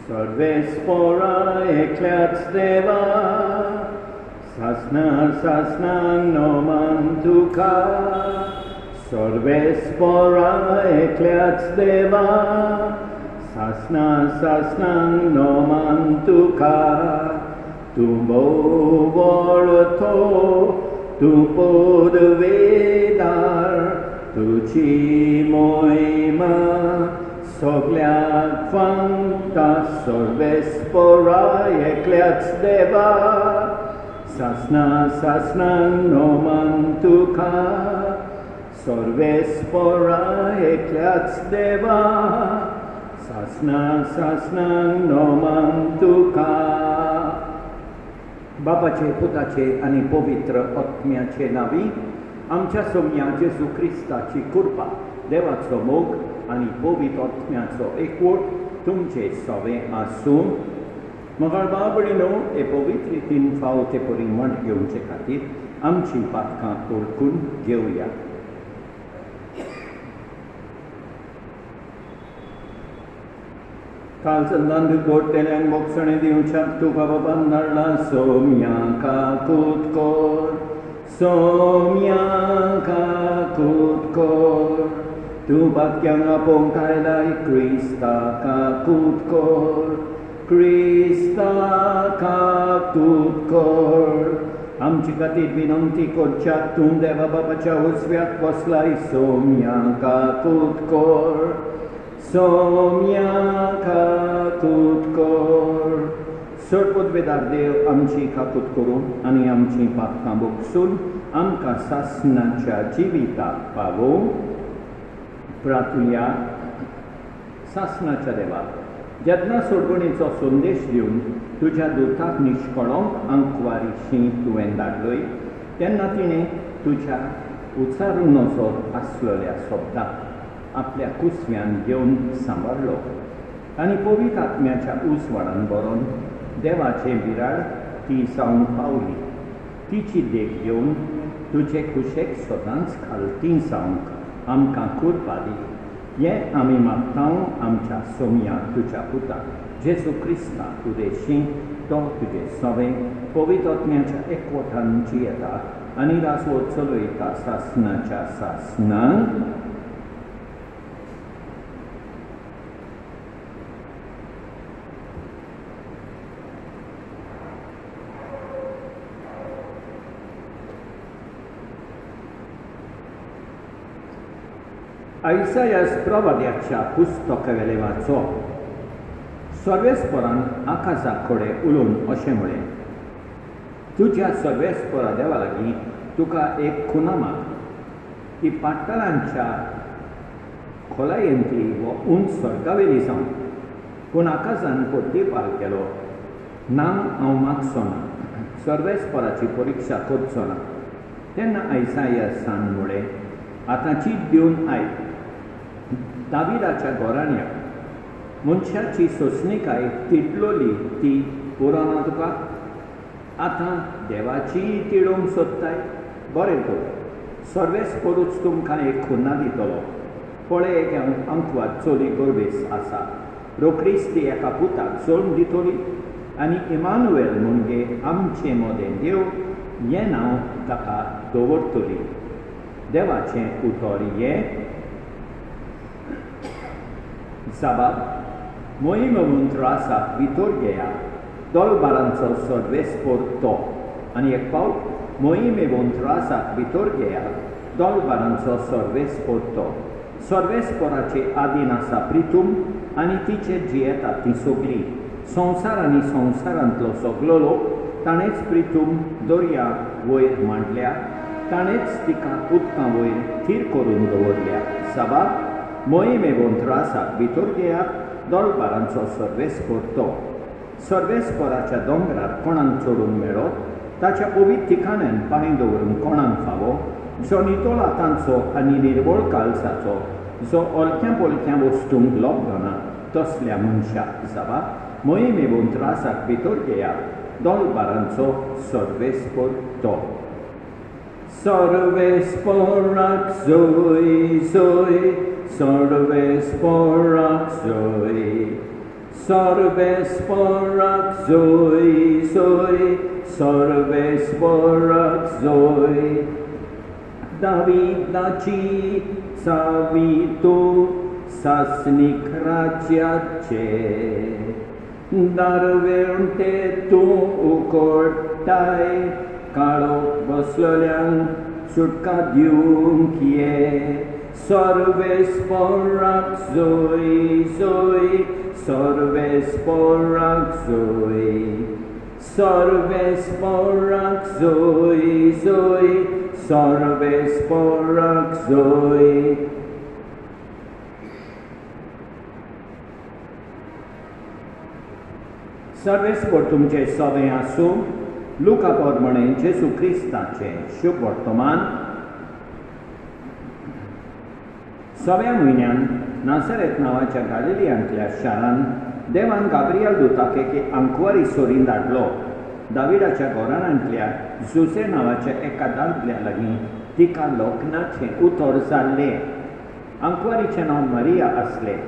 Sorvespora eclats deva, sasna noman tuca. Sorvespora eclats deva, sasna noman tuca. Tumbo vorto, tu pod vedar, tu ci moima. Soglia quanta sorvespora ecleats deva, sasna noman tuca. Sorvespora ecleats deva, sasna noman tuca. बापाचे पुताचे आणि पवित्र आत्म्याचे नावी आमच्या सोम्या जेजू ख्रिस्ताची कृपा देवाचो मोग आणि पवित्र आत्म्याचो एकवट तुमचे सवे आसूं. मंगळबा भयणीनो, हे पवित्र रितीन फावते परिमळ घेवचे खातीर आमची पातकां ओळखून घेवया. काल चंदान गोडटेल्यान बोगसणे दिवच्याक तुका बाबा नडला. सोम्याका कुतकोर, सोम्याका कुतकोर, तूं बाक्यांक आपोवंक आयलाय. क्रिस्ताका कुतकोर, क्रिस्ताका कुतकोर. आमचे खातीर विनंती करच्याक तूं देवा बाबाच्या उजव्याक बसलाय. सोम्याका कुतकोर, सोम्याका कुतकोर. सरपदवेदार देव आमची काकूत करून आनी आमची पातकां बोगसून आमकां सासणाच्या जिविताक पावोवंक प्रार्थुया. सासणाच्या देवा, जेन्ना सोडवणेचो संदेश दिवन तुज्या दुताक निश्कळोंक आंकवारीशी तुवें धाडलोय, तेन्ना तिणें तुज्या उच्चारुणोचो आसलेल्या शब्दाक आपल्या कुसव्यान घेवन सांबाळलो आनी पवित्र आत्म्याच्या उजवाडान बरोवन देवाचे बिराड ती जावंक पावली. तिची देख घेवन तुजे कुशेक सदांच खालती जावंक आमकां कृपा दी. हें आमी मागतां आमच्या सोम्या तुज्या पुताक जेजू क्रिस्ताक उदेशी. तो तुजे सवे पवित्र आत्म्याच्या एकवटान जियेता आनी रासवो चलयता सासणाच्या सासणांक. आयसायास प्रवाद्याच्या पुस्तकावेले वाचप. सर्वेस्परान आकाशा कडेन उलोवन अशें म्हळें, तुज्या सर्वेस्परा देवा लागीं तुका एक खुना माग. ती पाट्टलांच्या खोलायेंतली वो उंच स्वर्गावेली जावन पूण आकाशान परतीपाल केलो. नांव हांव मागचो ना, सर्वेस्पराची परिक्षा करचो ना. तेन्ना आयसायासान म्हळें, आतां चीत दिवन आय. दाविदाच्या घोराण्याक मनशाची सोंसणीकाय तिडलोली ती पुरोना तुका. आतां देवाची तिडोवंक सोदताय. बरें कर, सर्वेस्परूच तुमकां एक खुन्ना दितलो. पळय, एक अंकवाद चोली गरवेस आसा. रोखडीच ती एका पुताक जल्म दितली आनी इमानुएल म्हणजे आमचें मोदें देव हें नांव ताका दवरतली. देवाचें उतर हें. साबार मोहीम मंत्रासाक भितर घेया. दोलबारांचो सर्वेस्पर तो. आनी एक फावट मोहिमे मंत्रासाक भितर घेया. दोलबारांचो सर्वेस्पर तो. सर्वेस्पराचे आदीन आसा प्रितूम आनी तिचे जियेता ती सगळी. संवसार आनी संवसारांतलो सगलो लोक ताणेंच प्रितूम दर्या वयर मांडल्या. ताणेंच तिका उदकां वयर थीर करून दवरल्या. साबार मोहिमे मंत्रासाक भितर घेयात. दोलबारांचो सर्वेस्पर तो. सर्वेस्पराच्या दोंगरार कोणाक चडून मेळत, ताच्या पवित्र ठिकाण्यान पांय दवरून कोणाक फावो, जो नितोळा तांचो आनी निर्मळ काळजाचो, जो ओलक्या पोलक्या वस्तूंक लोभ ना, तसल्या मनशाक. साबार मोहिमे मंत्रासाक भितर घेयात. दोलबारांचो सर्वेस्पर तो. सर्वेस्पराक जय जय, सर्वेस्पराक जय, Sorvesporak zoi zoi, sorvesporak zoi. David daci savitu sasnik raciace. Darverte tu ukortai, kalok boslolian sutka diunkie. Sorvesporak zoi zoi, sorvesporak zoi. Sorvesporak zoi zoi, sorvesporak zoi. सर्वेस्पर तुमचे सवे आसूं. लुका प्रमाणे जेजू क्रिस्ताचे शुभ वर्तमान. सव्या म्हयन्यान नासरेत नांवाच्या गालिलियांतल्या शारान देवान गाब्रियल दुताक एक आंकवारी सोरीन धाडलो. दाविदाच्या घराण्यांतल्या जुसे नांवाच्या एका दादल्या लागीं तिका लोकनाचें उतर जाल्लें. आंकवारीचें नांव मारिया आसलें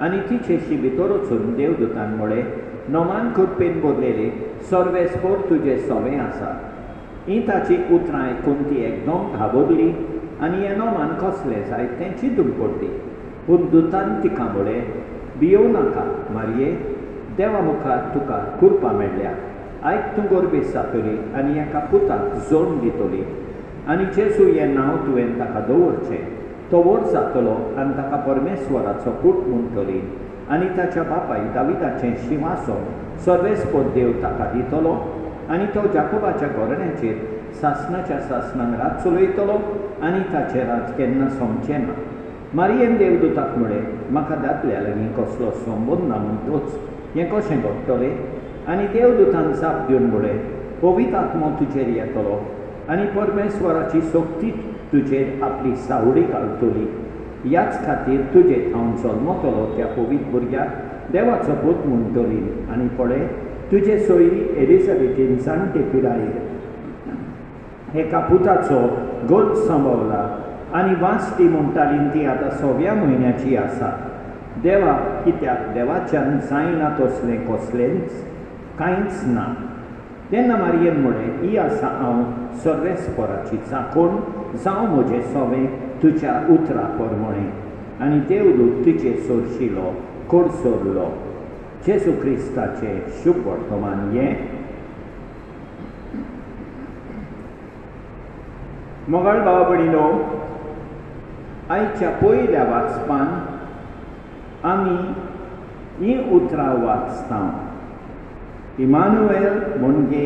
आनी तिचेशी भितर वचून देवदूतान म्हळें, नोमान खुरपेन बरलेली सर्वेस्पोर तुजें सवें आसा. ही ताची उतरां आयकून ती एकदम घाबरली आनी हें नोमान कसलें जाय तें चिंतून पडली. पूण दुतान तिका म्हळें, भियोव नाका मारये, देवा मुखार तुका खुरपां मेळ्ळ्या. आयज तूं गर्भेस जातली आनी एका पुताक जल्म दितली आनी जेजू हें नांव तुवें ताका दवरचें. तो व्हड जातलो आनी ताका परमेश्वराचो पूत म्हणटली आनी ताच्या बापाय दाविदाचें सिंहासन सर्वेस्पर देव ताका दितलो आनी तो जाकोबाच्या घराण्याचेर सासणाच्या सासणान रात चलयतलो आनी ताचें राज केन्ना सोंपचें ना. मारयेन देवदूताक म्हळें, म्हाका दादल्या लागीं कसलो संबंद ना म्हूण तोच हें कशें घडटलें. आनी देवदूतान जाप दिवन म्हळें, पवित्र आत्मो तुजेर येतलो आनी परमेश्वराची शक्ती तुजेर आपली सावळी घालतली. ह्याच खातीर तुजे हांव जल्मतलो त्या पवित्र भुरग्याक देवाचो पूत म्हणटली. आनी पळय, तुजे सोयरी एलिझाबेथीन जाणटे पिरायेर एका पुताचो गर्भ सांबाळला आनी वाचती म्हणटाली ती आतां 6व्या म्हयन्याची आसा. देवा कित्याक देवाच्यान जायना तसलें कसलेंच कांयच ना. तेन्ना मारयेन म्हळें, ही आसा हांव सर्वेस्पराची चाकोण, जावं म्हजें सवें तुज्या उतरा प्रमाणें. आनी देवदूत तुजे सोरशिलो कोडसोरलो. जेजू क्रिस्ताचें शुभ वर्तमान हें. मोगाळ भाव भयणीनो, आयच्या पयल्या वाचपान आमी हीं उतरां वाचता. इमानुएल म्हणजे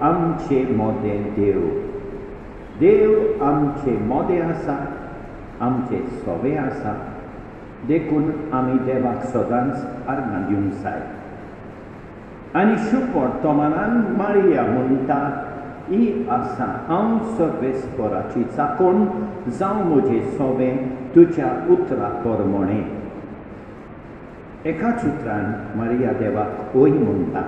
आमचें मोदें देव. देव आमचें मोदें आसा, आमचें सवें आसा. देखून आमी देवाक सदांच आर्गां दिवंक जाय. आनी शुभ वर्तमानान मारिया म्हणटा, ही आसा हांव सर्वेस्पराची चाकोण, जावं म्हजें सवें तुज्या उतरा प्रमाणें. एकाच उतरान मारिया देवाक ओय म्हणटा.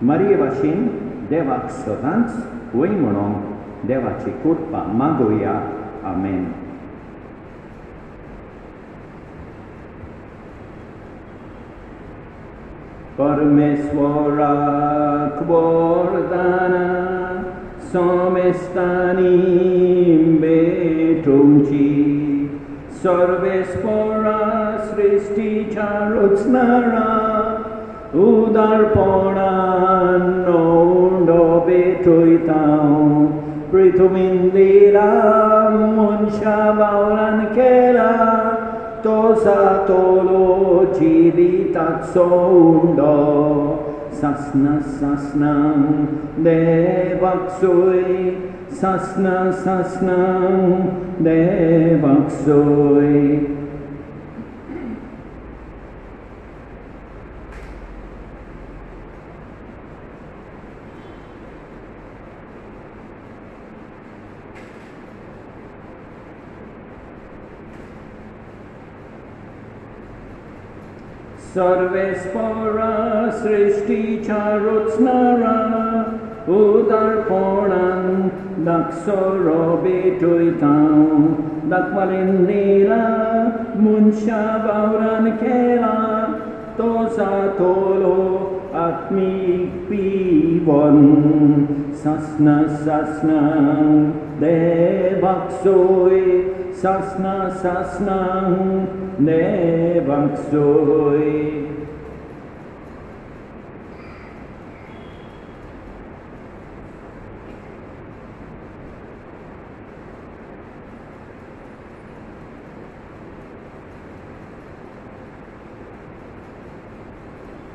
मारिये भाशेन देवाक सदांच वय म्हणून देवाची कृपा मागोया. आमेन. परमेश्वराक वरदाना समेस्तानी बेटोवची. सर्वेस्परा सृश्टीच्या रचणारा उदारपणान नोंदो बेटोयता. पृथ्वीन दिला मनशा वावरान केला, तो जातलो जिविताचो उंडो. सासना सासना देवाक सोय, सासना सासना देवाक सोय. सर्वेस्परा सृष्टीच्या रचणारा उदारपणान दाखसरो बेटोयता. दाखवालेन दिला मनशा वावरान केला, तो सातोलो आत्मीक पिवोन सासना सासना देवाक सोय सासना सासना देवाक सोय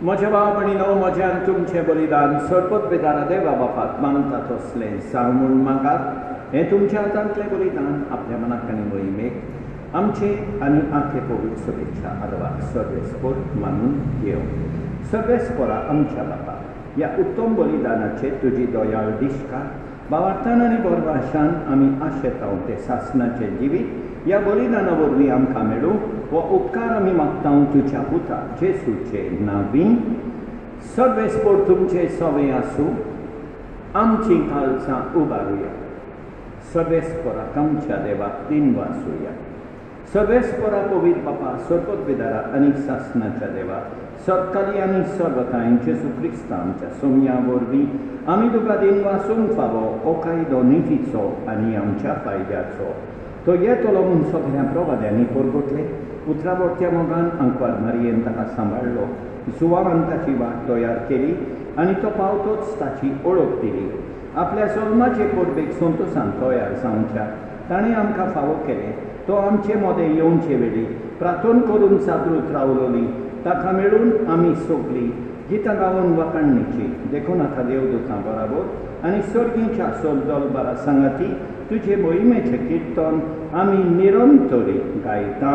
म्हज्या भाव भयणीनो म्हज्यान तुमचें बलिदान सरपत बेदारा देवा बापाक मानतात असलें सांग म्हूण म्हाका हें तुमच्या हातांतलें बलिदान आपल्या मनाक आनी मोहिमेक आमचे आनी आखे पवित्र सभेच्या आदवाक सर्वेस्पर मानून घेवं सर्वेस्परा आमच्या बापा ह्या उत्तम बलिदानाचे तुजी दयाळ दिश्कार भावार्थान आनी बरभाशान आमी आशेतांव ते सासणाचे जिवीत ह्या बलिदाना वरवीं आमकां मेळूं हो उपकार आमी मागतां तुज्या पुता जेसूचे नांवीं सर्वेस्पर तुमचे सवे आसूं आमची काळजां उबारुया सर्वेस्पराक आमच्या देवाक दिन वासुया सर्वेस्परा पवित्र बापा सरपत बेदारा आनी सासणाच्या देवा सरकारी आनी सर्वकाय जेजू क्रिस्ता आमच्या सोम्या वरवीं आमी तुका दिन वासूंक फावो हो कायदो नितीचो आनी आमच्या फायद्याचो तो येतलो म्हूण सगळ्या प्रवाद्यांनी परगटले उतरावरच्या मोगान आंकवार मारयेन ताका सांबाळलो जुवान ताची वाट तयार केली आनी तो पावतोच ताची ओळख दिली आपल्या जल्माचे परबेक संतोशान तयार जावच्या ताणें आमकां फावो केले तो आमचे मोदे येवचे वेळी प्रार्थना करून सादरूत रावलोली ताका मेळून आमी सगळीं गितां गावन वखणणीची देखून आतां देवदूतां बराबर आनी सर्गीच्या सोलदोल बारा सांगाती तुजे मोहिमेचे कीर्तन आमी निरंतरी गायता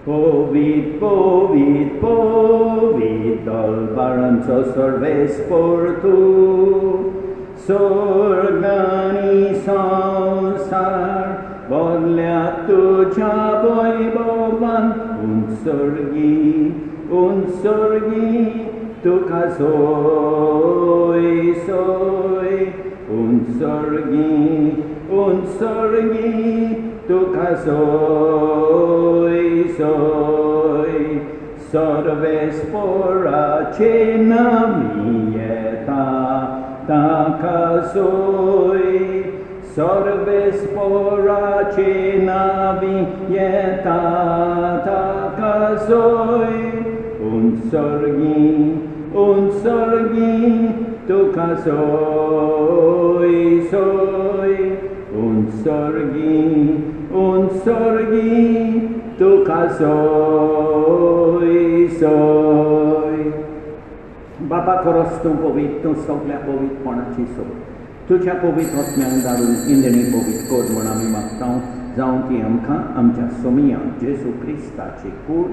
पोवीत पोवीत पोवीत दलबारांचो सर्वेस्पर तूं स्वर्गानी संसार बोल्ल्या तुज्या वैभवान उंचर्गी तुका सोय सोय उंचर्गी तुका सोय सोय सर्वेस्पराचे नामी येता ताका सोय सर्वेस्पराचे नावी येता ताका सोय उंचर्गी तुका सोय सोय उंचर्गी तुका सोय सोय बाबा खरोच तूं पवित्र तूं सगळ्या पवित्रपणाची सोय तुज्या पवित्र आत्म्याक धाडून इंदणी पवित्र कर म्हूण आमी मागतां जावं ती आमकां आमच्या सोमिया जेजू क्रिस्ताची कूड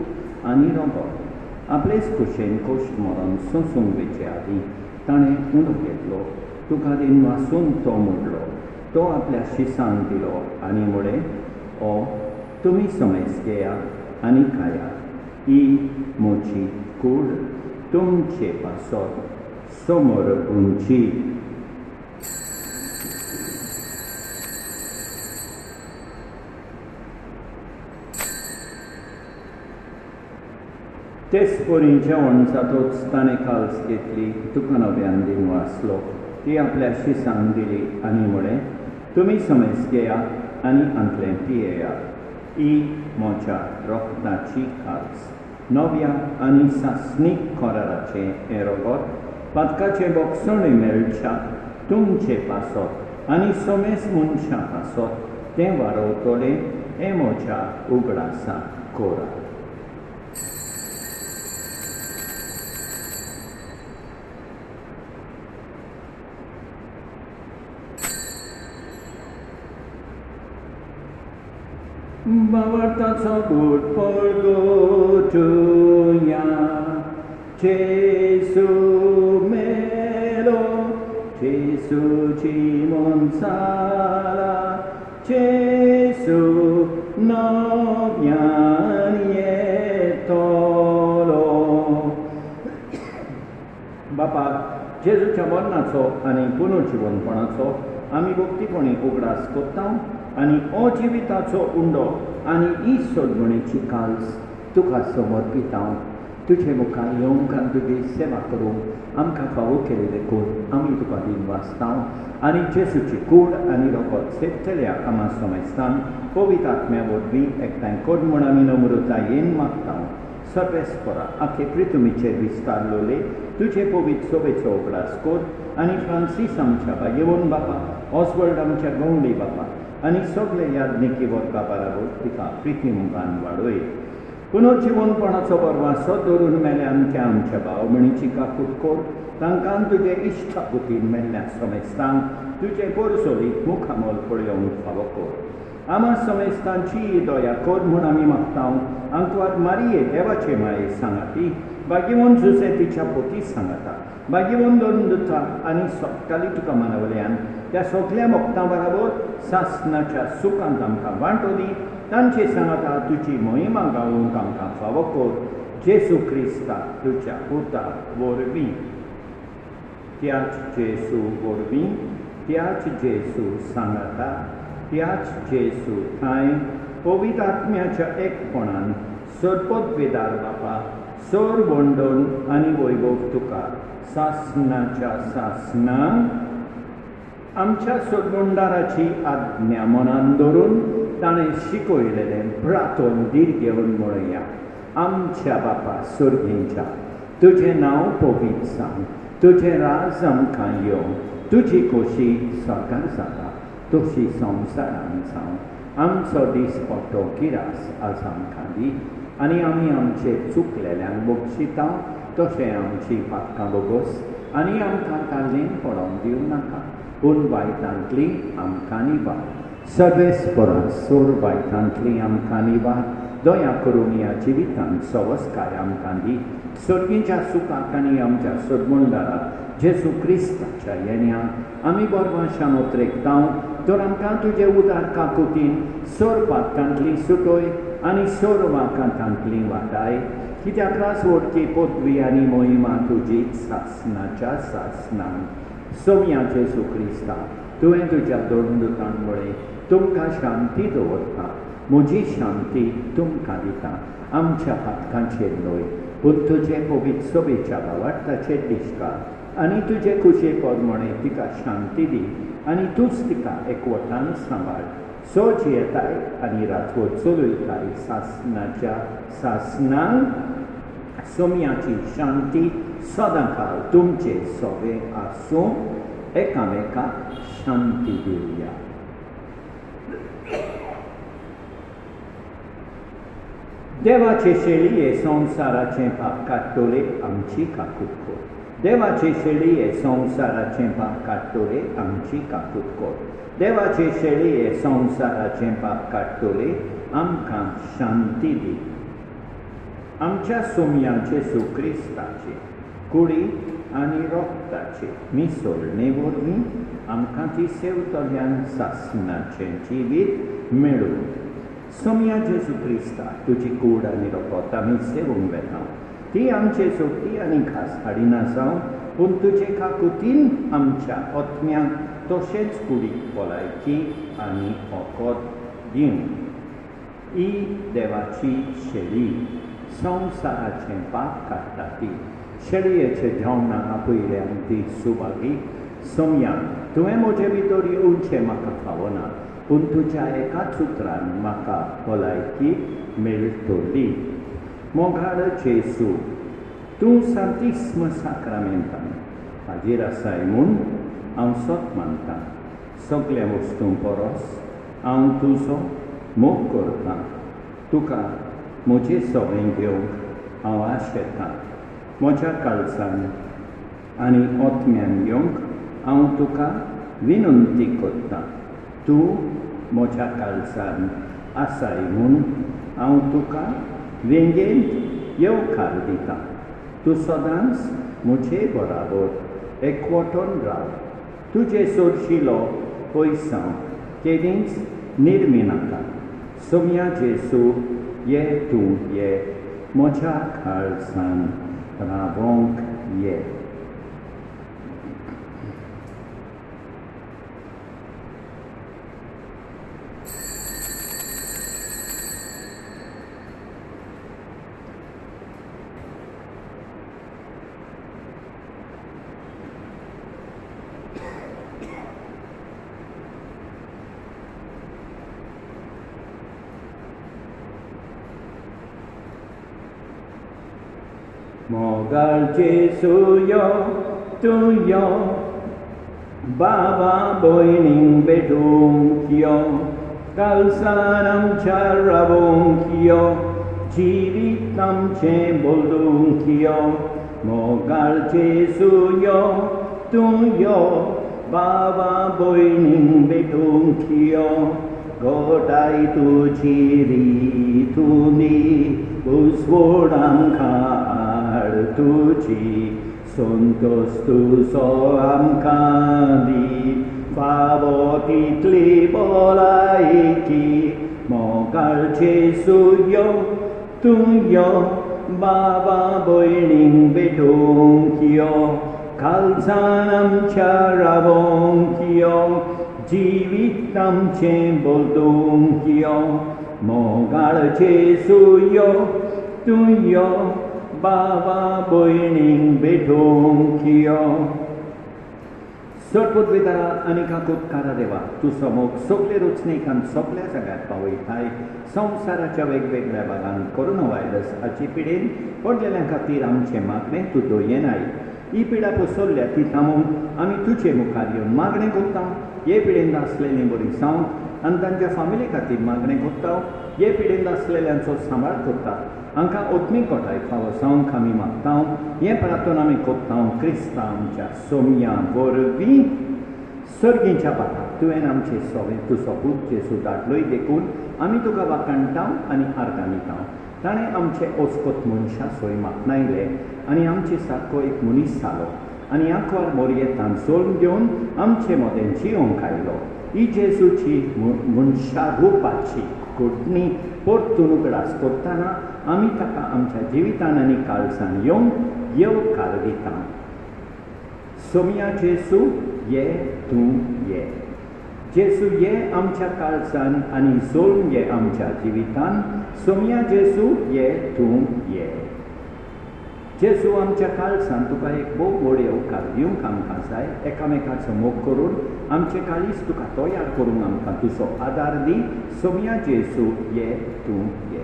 आनी रगत आपलेच खुशेन खोश मरण सोंसूंक वेचे आदीं ताणें उणो घेतलो तुका दिन वासून तो मोडलो तो आपल्या शिसांक दिलो आनी म्हळें ओ तुमी समेज घेया आनी खाया ही म्हजी कूड तुमचे पासत समोर उंची तेच परी जेवण जातोच ताणें काल्स घेतली तुका नव्यान दिन वाचलो ती आपल्या शिसांक दिली आनी म्हळें तुमी समेज घेया आनी आंतलें पियेया ही म्हज्या रोखदाची काल्स नव्या आनी सासणीक कराराचें हें रगत पातकाचे बोगसणे मेळच्या तुमचे पासत आनी समेज मनशां पासत तें वाडोवतलें हें म्हज्या उगडासा कोरा Bavartaco good porgotuya Jesu melo Jesu chimonsala Jesu novian yetolo Bapa Jesuच्या मरणाचो आनी पुनर्जीवनपणाचो आमी भक्तीपणी उगडास करता आनी अजिविताचो उंडो आनी ही सोडवणेची काल्स तुका समर्पिता तुझे मुखार येऊन कान तुझी सेवा करूंक आमकां फावो केले देखून आमी तुका दिन वाचतां आनी जेसूची कूड आनी रोगोत सेतल्या आमा समेस्तान पवित्र आत्म्या वरवीं एकठांय कर म्हूण आमी नम्रतायेन मागतां सर्वेस्परा आखे पृथ्वीचेर विस्तारलोले तुझे पवित्र सोबेचो उगडास कर आनी फ्रांसीस आमच्या बायेवोन बापा ऑस्वर्ड आमच्या गवंडी बापा आनी सगळे याज्ञिकी वर्गा बराबर तिका प्रिती मुखान वाडय पुनर्जीवनपणाचो बरवासो धरून मेल्या आमच्या भाव भयणीची काकूट कर तांकां तुजे इश्टापुतीन मेल्ल्या समेस्तांक तुजे पोरसोलीक मुखामोल पळयोवंक फावो कर आमा समेस्तांची दया कर म्हूण आमी मागतां आंकवार मारिये देवाचे माये सांगाती बागीवोन जुसे तिच्या पोती सांगाता बागीवोन दोन दुता आनी सोपताली तुका मानवल्यान त्या सगळ्या मोगतां बराबर सासणाच्या सुखांत आमकां वांटोली तांचे सांगाता तुजी मोहिमा गावूंक आमकां फावो कर जेसू क्रिस्ता तुज्या पुता वरवीं त्याच जेसू वरवीं त्याच जेसू सांगाता त्याच जेसू थंय पवित्र आत्म्याच्या एकपणान सरपदवेदार बापा सर वंडोन आनी वैभव तुका सासणाच्या सासणांक आमच्या सोडवंडाराची आज्ञा मनान धरून ताणें शिकयलेलें प्रार्थोन दीर घेवन म्हणया आमच्या बापा सुर्गेंच्या तुजें नांव पवित्र सांग तुजें राज आमकां येवं तुजी खोशी स्वर्गार जाता तशी संवसारान जावं आमचो दिसपट्टो गिरास आज आमकां दी आनी आमी आमचे चुकलेल्यांक बक्षिता तशें आमची पातकां बोगोस आनी आमकां ताल्लेन पडोवंक दिवं नाका पूण वायटांतली आमकां निवार सर्वेस्परा सोर वायटांतली आमकां निवार दया करून ह्या जिवितांत सवस्काय आमकां दी सर्गीच्या सुखाक आनी आमच्या सोडमंडाराक जेसू क्रिस्ताच्या येण्याक आमी बरवाशान उतरेकतां तर आमकां तुजे उदार काकुतीन सोर पातकांतली सुटोय आनी सोर वाकांतांतली वाटाय कित्याक रासवडची पदवी आनी मोहिमा तुजी सासणाच्या सासणांक सोम्या जेसू क्रिस्ता तुवें तुज्या दोन दुतां वळें तुमकां शांती दवरता म्हजी शांती तुमकां दिता आमच्या पातकांचेर न्हय पूण तुजे पवित्र सोबेच्या भावार्थाचेर दिश्कार आनी तुजे कुशेपद म्हणें तिका शांती दी आनी तूंच तिका एकवटान सांबाळ सो जियेताय आनी रातवट चलयताय सासणाच्या सासणांक सोम्याची शांती सदांकाळ तुमचे सोबे आसूं एकामेकाक शांती दिवया देवाचे शेळये संवसाराचें पाप काडटोले आमची काकूट कर देवाचे शेळये संवसाराचें पाप काडटोले आमची काकूट कर देवाचे शेळये संवसाराचें पाप काडटोले आमकां शांती दी आमच्या सोम्याचे सुक्रिस्ताचे कुडी आनी रोगताचे मिसळणे वरवीं आमकां ती सेवतल्यान सासणाचें जिवीत मेळूं सोम्या जेसू क्रिस्ता तुजी कूड आनी रोगत आमी सेवूंक वेता ती आमचे सोटी आनी खास हाडिना जावं पूण तुजे काकुतीन आमच्या आत्म्याक तशेंच कुडीक भलायकी आनी ओकोत दिवं ही देवाची शेळी संवसाराचें पाप काडटा ती शेळयेचे जेवणाक आपयल्यान ती सुवागी सोम्या तुवें म्हजे भितर येवचें म्हाका फावना पूण तुज्या एकाच उतरान म्हाका भलायकी मेळटली मोगाळ जेसू तूं सांतिस्म साक्रामेंतान हाजीर आसाय म्हूण हांव सोत मानतां सगळ्या वस्तूं परस हांव तुजो मोग करतां तुका म्हजें सगळें घेवंक हांव आशेतां म्हज्या काळजान आनी ओतम्यान येवंक हांव तुका विनंती करतां तूं म्हज्या काळजान आसाय म्हूण हांव तुका वेंगेंत येवकार दितां तूं सदांच म्हजे बराबर एकवटून राव तुजे सोडशिलो पयसां केदींच निर्मी नाका सोम्या जेसू ये तूं ये म्हज्या काळजान रावोंक ये मोगाळ जेसूयो तुयो बाबा भयणींक भेटूंक यो कालसान आमच्या रावूंक यो जिवीत आमचें बोलूंक यो मोगाळ जेसूयो तुयो बाबा भयणींक भेटूंक यो गोठाय तुजी रितुनी उजवड आमकां हाड तुजी संतोष तुजो आमकां दी फावो तितली भलायकी मोगाळ जेसूयो तुयो बाबा भयणींक भेटूंक यो कालसान आमच्या रावूंक यो जिवीत आमचें बोलूंक यो मोगाळ जेसूयो तुयो बाबा भयणींक भेटूंक यो सटपुद्वितारा आनिकाक उपकारा देवा तुजो मोग सगळे रुचणेक आनी सगळ्या जगात पावयताय संवसाराच्या वेगवेगळ्या भागांत कोरोना व्हायरसाचे पिडेन पडलेल्या खातीर आमचें मागणें तूं दोयेनाय ही पिडा पसरल्या ती थांबोवन आमी तुजे मुखार येवन मागणें करता हे पिडेंत आसलेलीं बरी जावंक आनी तांच्या फामिली खातीर मागणें करता हे पिडेंत आसलेल्यांचो सांबाळ करता हांकां ओत्मीक कोटाय फावो जावंक आमी मागता हें प्रार्थना आमी करता क्रिस्तांव आमच्या सोमया वरवीं सर्गीच्या बापाक तुवें आमचे सोवें तुजो पूत जेसू धाडलोय देखून आमी तुका वाखाणटा आनी आर्गां दिता ताणें आमचे ओस्कोत मनशा सोय मागनायले आनी आमचे सारको एक मनीस जालो आनी आंकवार मोरयेंतान सोडून घेवन आमचे मोदें जियोंक आयलो ही जेजूची मनशा रुपाची घडणी परतून उगडास करतना आमी ताका आमच्या जिवितान आनी काळजान येवंक येवकार दिता सोमया जेसू ये तूं ये जेसू ये आमच्या काळजान आनी जोडून ये आमच्या जिवितान सोमया जेसू ये तूं ये जेसू आमच्या काळजान तुका एक भोव व्हड येवकार दिवंक आमकां जाय एकामेकाचो मोग करून आमचें काळीज तुका तयार करूंक आमकां तुजो आदार दी सोमया जेसू ये तूं ये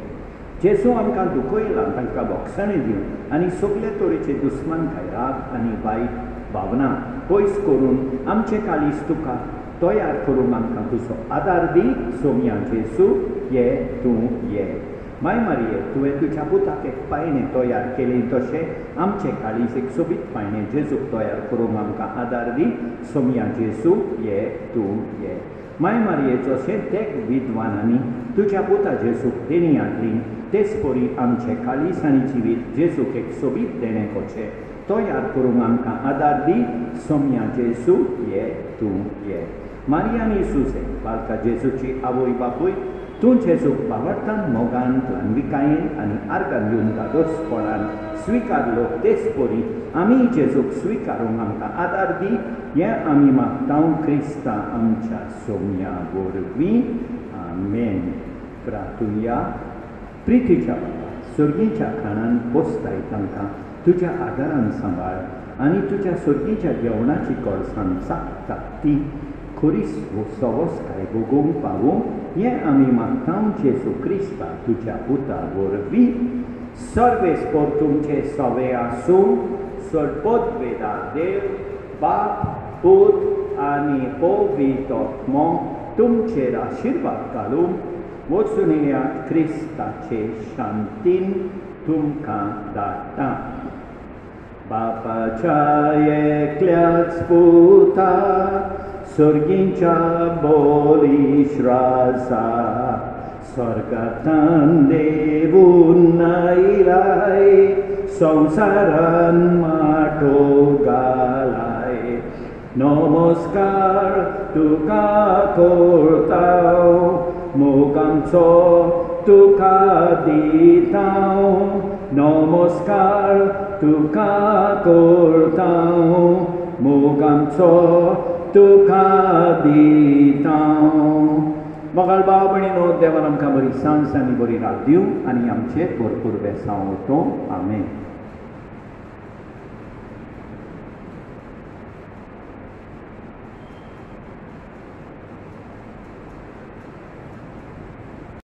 जेसू आमकां दुखयलां तांकां भोगसाणी दिवन आनी सगळे तरेचे दुस्मानकाय राग आनी वायट भावना पयस करून आमचें काळीज तुका तयार करूंक आमकां तुजो आदार दी सोमया जेसू ये तूं ये माय मारिये तुवें तुज्या पुताक एक पायणें तयार केलें तशें आमचें काळीज एक सोबीत पायणें जेजूक तयार करूंक आमकां आदार दी सोमया जेसू ये तूं ये माय मारिये जशें तेग विद्वानांनी तुज्या पुता जेजूक देणी हाडली तेच परी आमचें काळीज आनी जिवीत जेजूक एक सोबीत देणें कशें तयार करूंक आमकां आदार दी सोमया जेसू ये तूं ये मारिया आनी सुजे बालका जेजूची आवय बापूय तूं जेजूक बावडटान मोगान ल्हानविकायेन आनी आर्गान येवन दादोसपणान स्विकारलो तेच परी आमी जेजूक स्विकारूंक आमकां आदार दी हें आमी मागता क्रिस्ता आमच्या सोमया वरवीं आमेन प्रार्थुया प्रितीच्या बाबा सर्गीच्या खाणान बसताय तांकां तुज्या आदारान सांबाळ आनी तुज्या सर्गीच्या जेवणाची कळसाण चाकता ती खरीच सवस्काय भोगूंक पावूंक हें आमी मागता जेजू क्रिस्ता तुज्या पुता वरवीं सर्वेस्पर तुमचे सवे आसूं सर्वोद्वेदा देव बाप पूत आनी पवित्र आत्मो तुमचेर आशिर्वाद घालून वचून येयात क्रिस्ताचे शांतीन तुमकां धाडटा बापाच्या एकल्याच पुता सर्गीच्या बोली श्रासा स्वर्गांतल्यान देवून आयलाय संवसारान माटो घालाय नमस्कार तुका करता मोग आमचो तुका दिता नमस्कार तुका करता मोग आमचो तुका दिता मोगाळ भाव भयणीनो देवान आमकां बरी सांस आनी बरी रात दिवं आनी आमचे भरपूर बेसांव आमेन.